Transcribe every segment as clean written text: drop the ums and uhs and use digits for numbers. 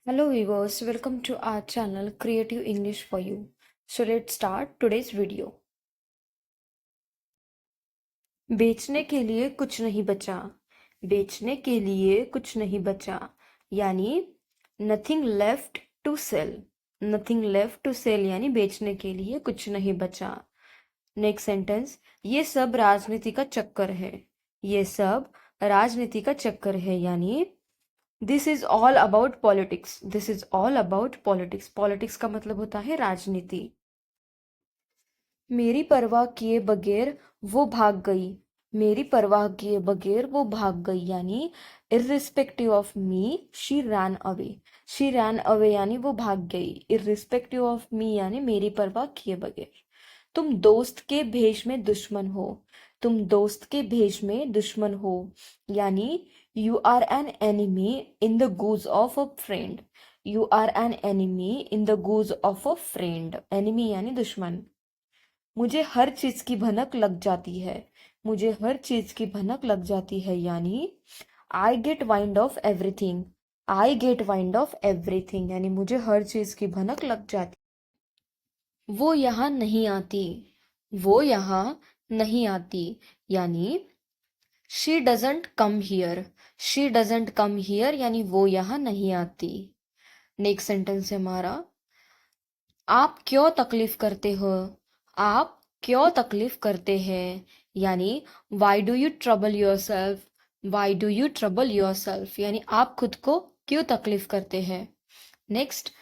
Hello viewers, welcome to our channel Creative English for You. So let's start today's video. बेचने के लिए कुछ नहीं बचा। बेचने के लिए कुछ नहीं बचा यानी nothing left to sell. Nothing left to sell यानी बेचने के लिए कुछ नहीं बचा। नेक्स्ट सेंटेंस, ये सब राजनीति का चक्कर है। ये सब राजनीति का चक्कर है यानी this is all about politics. This is all about politics. Politics का मतलब होता है राजनीति। मेरी परवाह किए बगैर वो भाग गई। मेरी परवाह किए बगैर वो भाग गई यानी irrespective of me she ran away. She ran away यानी वो भाग गई। इर्रिस्पेक्टिव ऑफ मी यानी मेरी परवाह किए बगैर। तुम दोस्त के भेष में दुश्मन हो। तुम दोस्त के भेष में दुश्मन हो यानी you are an enemy in the guise of a friend. You are an enemy in the guise of a friend. Enemy यानी दुश्मन। मुझे हर चीज की भनक लग जाती है। मुझे हर चीज की भनक लग जाती है यानी I get wind of everything. I get wind of everything यानी मुझे हर चीज की भनक लग जाती। वो यहाँ नहीं आती। वो यहाँ नहीं आती यानी she doesn't come here. She doesn't come here यानी वो यहाँ नहीं आती। नेक्स्ट सेंटेंस है हमारा, आप क्यों तकलीफ करते हो। आप क्यों तकलीफ करते हैं यानी why do you trouble your self. Why do you trouble your self यानी आप खुद को क्यों तकलीफ करते हैं। नेक्स्ट,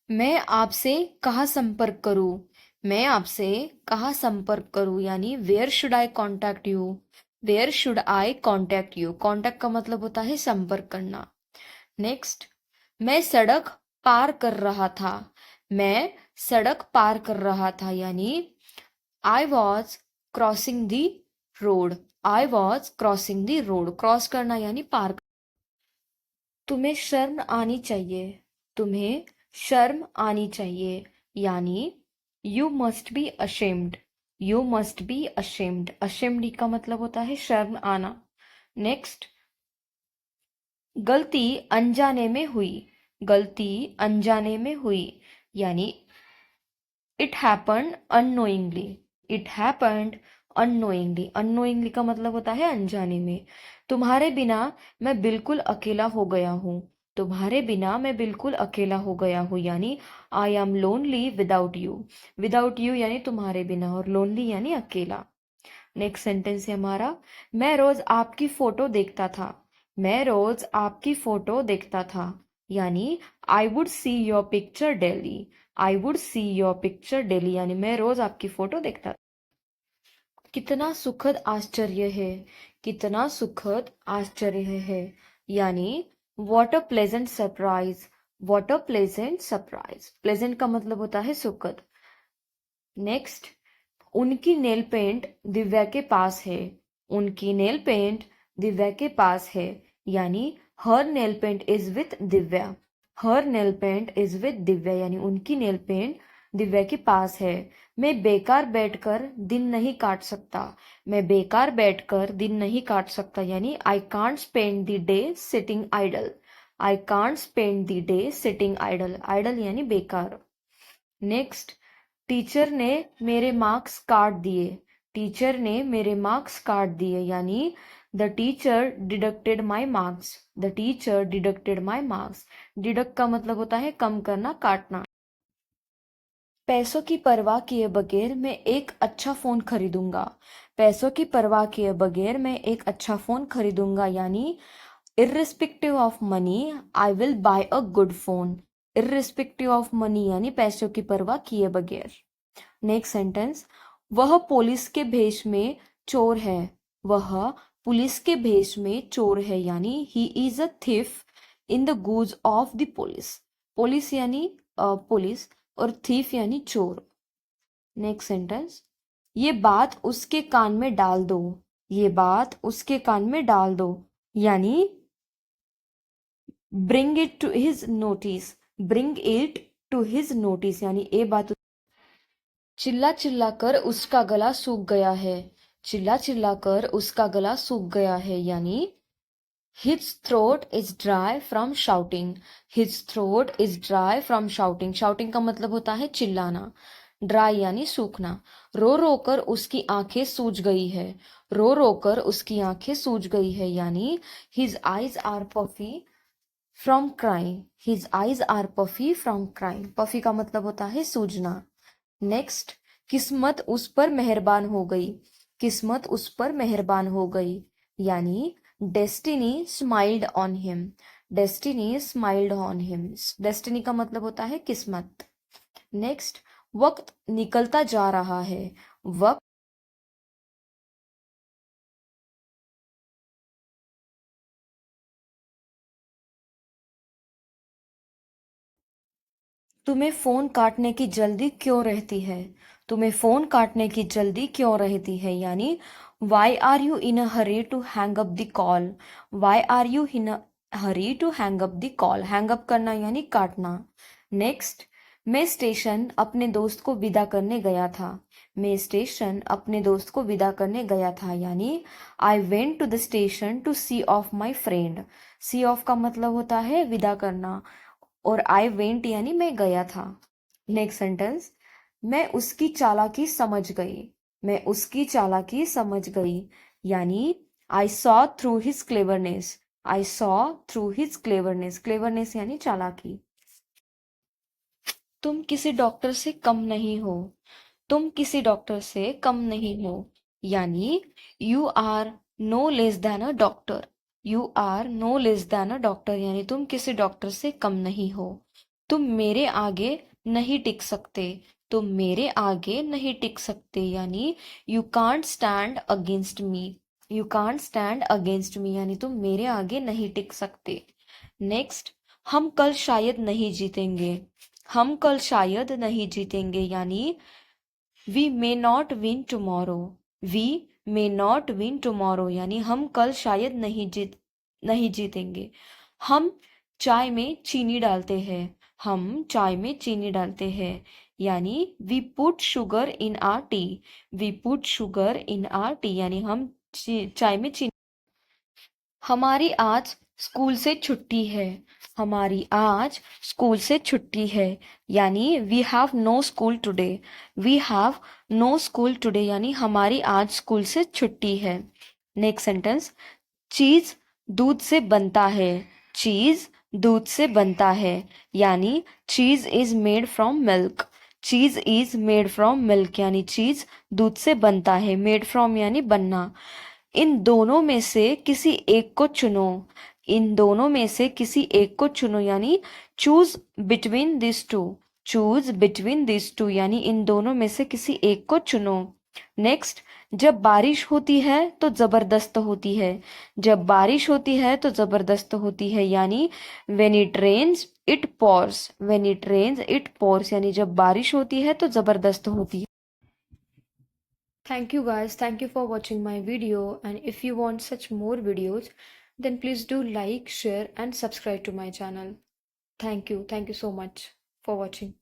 मैं आपसे कहाँ संपर्क करूँ। मैं आपसे कहाँ संपर्क करूँ यानी where should I contact you. Where should I contact you. Contact का मतलब होता है संपर्क करना। नेक्स्ट, मैं सड़क पार कर रहा था। मैं सड़क पार कर रहा था यानी I was crossing the road. I was crossing the road. Cross करना यानी पार। तुम्हें शर्म आनी चाहिए। तुम्हें शर्म आनी चाहिए यानी you must be ashamed. You must be ashamed. Ashamed का मतलब होता है शर्म आना। नेक्स्ट, गलती अनजाने में हुई। गलती अनजाने में हुई यानी it happened unknowingly. It happened unknowingly. Unknowingly का मतलब होता है अनजाने में। तुम्हारे बिना मैं बिल्कुल अकेला हो गया हूँ। तुम्हारे बिना मैं बिल्कुल अकेला हो गया हूँ यानी I am lonely without you. Without you यानी तुम्हारे बिना और लोनली यानी अकेला। नेक्स्ट सेंटेंस है हमारा, मैं रोज आपकी फोटो देखता था। मैं रोज आपकी फोटो देखता था यानी I would see your picture daily. I would see your picture daily यानी मैं रोज आपकी फोटो देखता था। कितना सुखद आश्चर्य है। कितना सुखद आश्चर्य है यानी what a pleasant surprise. What a pleasant surprise. Pleasant का मतलब होता है सुखद। नेक्स्ट, उनकी नेल पेंट दिव्या के पास है। उनकी नेल पेंट दिव्या के पास है यानी her nail paint is with Divya. Her nail paint is with Divya यानी उनकी नेल पेंट दिव्या के पास है। मैं बेकार बैठकर दिन नहीं काट सकता। मैं बेकार बैठकर दिन नहीं काट सकता यानी I can't spend the day sitting idle. I can't spend the day sitting idle. Idle यानी बेकार। नेक्स्ट, टीचर ने मेरे मार्क्स काट दिए। टीचर ने मेरे मार्क्स काट दिए यानी the teacher deducted my marks. The teacher deducted my marks. Deduct का मतलब होता है कम करना, काटना। पैसों की परवाह किए बगैर मैं एक अच्छा फोन खरीदूंगा। पैसों की परवाह किए बगैर मैं एक अच्छा फोन खरीदूंगा यानी irrespective of money I will buy a good phone. Irrespective of money यानी पैसों की परवाह किए बगैर। नेक्स्ट सेंटेंस, वह पुलिस के भेष में चोर है। वह पुलिस के भेष में चोर है यानी he is a thief in the guise of the police. Police यानी पुलिस और थीफ यानी चोर। नेक्स्ट सेंटेंस, ये बात उसके कान में डाल दो। ये बात उसके कान में डाल दो यानी bring it to his notice. Bring it to his notice यानी ये बात। चिल्ला चिल्ला कर उसका गला सूख गया है। चिल्ला चिल्ला कर उसका गला सूख गया है यानी His throat is dry from shouting. His throat is dry from shouting. Shouting का मतलब होता है चिल्लाना. ड्राई यानी सूखना. रो रो कर उसकी आंखें सूज गई है. रो रो कर उसकी आंखें सूज गई है यानी his eyes are puffy from crying. His eyes are puffy from crying. puffy का मतलब होता है सूजना. नेक्स्ट, किस्मत उस पर मेहरबान हो गई. किस्मत उस पर मेहरबान हो गई यानी destiny smiled on him. Destiny smiled on him. Destiny का मतलब होता है किस्मत. नेक्स्ट, वक्त निकलता जा रहा है. वक्त तुम्हें फोन काटने की जल्दी क्यों रहती है. तुम्हें फोन काटने की जल्दी क्यों रहती है यानी why are you in a hurry to hang up the call. Why are you in a hurry to hang up the call. Hang up करना यानी काटना. नेक्स्ट, मैं स्टेशन अपने दोस्त को विदा करने गया था. मैं स्टेशन अपने दोस्त को विदा करने गया था यानी I went to the station to see off my friend. See off का मतलब होता है विदा करना और आई वेंट यानी मैं गया था. नेक्स्ट सेंटेंस, मैं उसकी चालाकी समझ गई. मैं उसकी चालाकी समझ गई यानी I saw through his cleverness. I saw through his cleverness. Cleverness यानी चालाकी. तुम किसी डॉक्टर से कम नहीं हो. तुम किसी डॉक्टर से कम नहीं हो यानी you are no less than a doctor. You are no less than a doctor यानी तुम किसी डॉक्टर से कम नहीं हो. तुम मेरे आगे नहीं टिक सकते. तुम मेरे आगे नहीं टिक सकते यानी you can't stand against me. You can't stand against me यानी तुम मेरे आगे नहीं टिक सकते. नेक्स्ट, हम कल शायद नहीं जीतेंगे. हम कल शायद नहीं जीतेंगे यानी we may not win tomorrow. We may not win tomorrow यानी हम कल शायद नहीं जीतेंगे. हम चाय में चीनी डालते हैं. हम चाय में चीनी डालते हैं यानी we put sugar in our tea. We put sugar in our tea यानी हम चाय में चीनी. हमारी आज स्कूल से छुट्टी है. हमारी आज स्कूल से छुट्टी है यानी we have no school today. We have no school today यानी हमारी आज स्कूल से छुट्टी है. नेक्स्ट सेंटेंस, चीज दूध से बनता है. चीज दूध से बनता है यानी चीज इज मेड फ्रॉम मिल्क. चीज इज मेड फ्रॉम मिल्क यानी चीज दूध से बनता है. मेड फ्रॉम यानी बनना. इन दोनों में से किसी एक को चुनो. इन दोनों में से किसी एक को चुनो यानी choose between this two. Choose between this two यानी इन दोनों में से किसी एक को चुनो. नेक्स्ट, जब बारिश होती है तो जबरदस्त होती है. जब बारिश होती है तो जबरदस्त होती है यानी when it rains it pours. When it rains it pours यानी जब बारिश होती है तो जबरदस्त होती है. Thank you guys. Thank you for watching my video. And if you want such more videos, then please do like, share, and subscribe to my channel. Thank you. Thank you so much for watching.